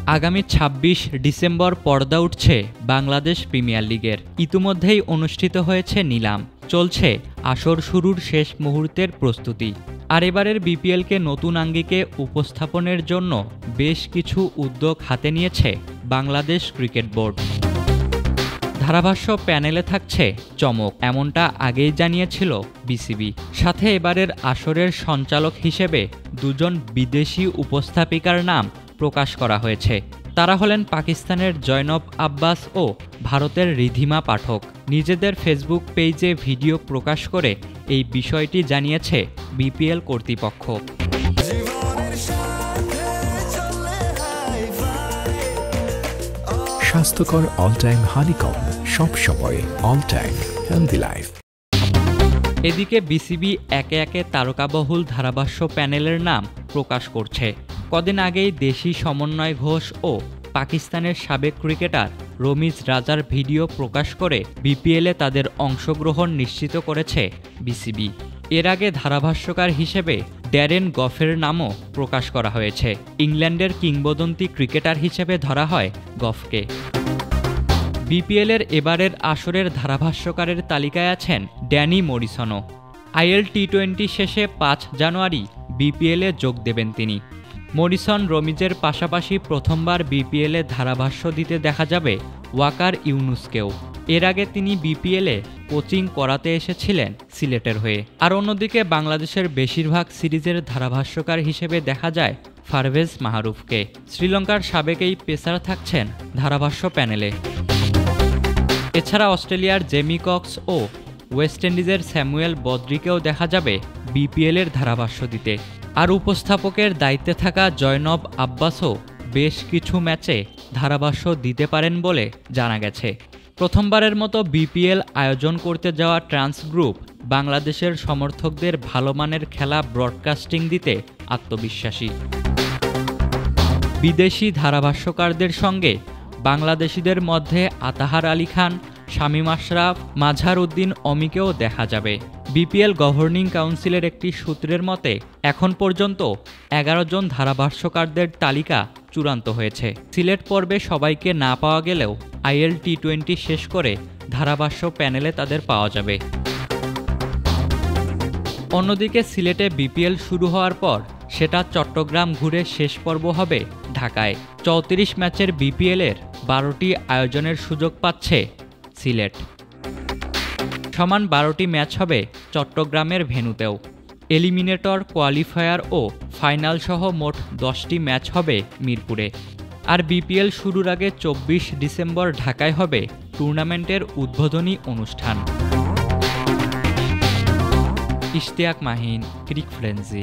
আগামী ২৬ ডিসেম্বর পর্দা উঠছে বাংলাদেশ প্রিমিয়ার লিগের। ইতিমধ্যেই অনুষ্ঠিত হয়েছে নিলাম, চলছে আসর শুরুর শেষ মুহূর্তের প্রস্তুতি। আর এবারের বিপিএলকে নতুন আঙ্গিকে উপস্থাপনের জন্য বেশ কিছু উদ্যোগ হাতে নিয়েছে বাংলাদেশ ক্রিকেট বোর্ড। ধারাভাষ্য প্যানেলে থাকছে চমক, এমনটা আগেই জানিয়েছিল বিসিবি। সাথে এবারের আসরের সঞ্চালক হিসেবে দুজন বিদেশি উপস্থাপিকার নাম প্রকাশ করা হয়েছে। তারা হলেন পাকিস্তানের জয়নব আব্বাস ও ভারতের রিধিমা পাঠক। নিজেদের ফেসবুক পেজে ভিডিও প্রকাশ করে এই বিষয়টি জানিয়েছে বিপিএল কর্তৃপক্ষ। স্বাস্থ্যকর অল টাইম হানিকম, সব সময় অল টাইম হেলদি লাইফ। এদিকে বিসিবি একে একে তারকাবহুল ধারাভাষ্য প্যানেলের নাম প্রকাশ করছে। কদিন আগেই দেশি সমন্বয় ঘোষ ও পাকিস্তানের সাবেক ক্রিকেটার রমিজ রাজার ভিডিও প্রকাশ করে বিপিএলে তাদের অংশগ্রহণ নিশ্চিত করেছে বিসিবি। এর আগে ধারাভাষ্যকার হিসেবে ড্যারেন গফের নামও প্রকাশ করা হয়েছে। ইংল্যান্ডের কিংবদন্তি ক্রিকেটার হিসেবে ধরা হয় গফকে। বিপিএলের এবারের আসরের ধারাভাষ্যকারের তালিকায় আছেন ড্যানি মরিসনও। আইএল টি-20 শেষে ৫ জানুয়ারি বিপিএলে যোগ দেবেন তিনি। মরিসন রমিজের পাশাপাশি প্রথমবার বিপিএলে ধারাভাষ্য দিতে দেখা যাবে ওয়াকার ইউনুসকেও। এর আগে তিনি বিপিএলে কোচিং করাতে এসেছিলেন সিলেটের হয়ে। আর অন্যদিকে বাংলাদেশের বেশিরভাগ সিরিজের ধারাভাষ্যকার হিসেবে দেখা যায় পারভেজ মাহরুফকে। শ্রীলঙ্কার সাবেক এই পেসার থাকছেন ধারাভাষ্য প্যানেলে। এছাড়া অস্ট্রেলিয়ার জেমি কক্স ও ওয়েস্ট ইন্ডিজের স্যামুয়েল বদ্রিকেও দেখা যাবে বিপিএলের ধারাভাষ্য দিতে। আর উপস্থাপকের দায়িত্বে থাকা জয়নব আব্বাসও বেশ কিছু ম্যাচে ধারাভাষ্য দিতে পারেন বলে জানা গেছে। প্রথমবারের মতো বিপিএল আয়োজন করতে যাওয়া ট্রান্স গ্রুপ বাংলাদেশের সমর্থকদের ভালো মানের খেলা ব্রডকাস্টিং দিতে আত্মবিশ্বাসী। বিদেশি ধারাভাষ্যকারদের সঙ্গে বাংলাদেশিদের মধ্যে আতাহার আলী খান, শামীম আশরাফ, মাজহার উদ্দিন অমিকেও দেখা যাবে। বিপিএল গভর্নিং কাউন্সিলের একটি সূত্রের মতে এখন পর্যন্ত ১১ জন ধারাভাষ্যকারদের তালিকা চূড়ান্ত হয়েছে। সিলেট পর্বে সবাইকে না পাওয়া গেলেও আইএল টি-20 শেষ করে ধারাভাষ্য প্যানেলে তাদের পাওয়া যাবে। অন্যদিকে সিলেটে বিপিএল শুরু হওয়ার পর সেটা চট্টগ্রাম ঘুরে শেষ পর্ব হবে ঢাকায়। ৩৪ ম্যাচের বিপিএলের ১২টি আয়োজনের সুযোগ পাচ্ছে সিলেট। সমান ১২টি ম্যাচ হবে চট্টগ্রামের ভেন্যুতেও। এলিমিনেটর, কোয়ালিফায়ার ও ফাইনাল সহ মোট 10টি ম্যাচ হবে মিরপুরে। আর বিপিএল শুরুর আগে ২৪ ডিসেম্বর ঢাকায় হবে টুর্নামেন্টের উদ্বোধনী অনুষ্ঠান। ইশতিয়াক মাহিন, ক্রিক ফ্রেন্সি।